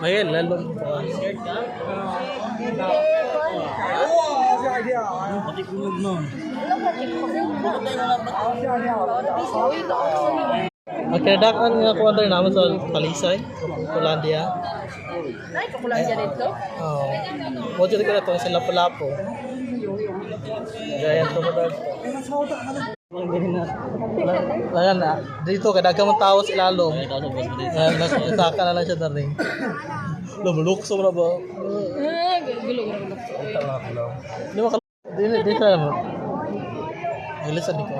Ayan, lalo. Matikulog nun. Magkadakan nga ko under naman sa Talisay, Polandia. Ay, Kukulandia dito? Oo. Mo dito ko na ito sa Lapu-Lapu. Gaya ito mo daw. Ayan na. Dito, kadagang mong tao sa ilalong. Ayan, nasaka na lang siya na rin. Lumulukso mo na ba? Gulong. Di ba di sa naman. Ilisan di ko.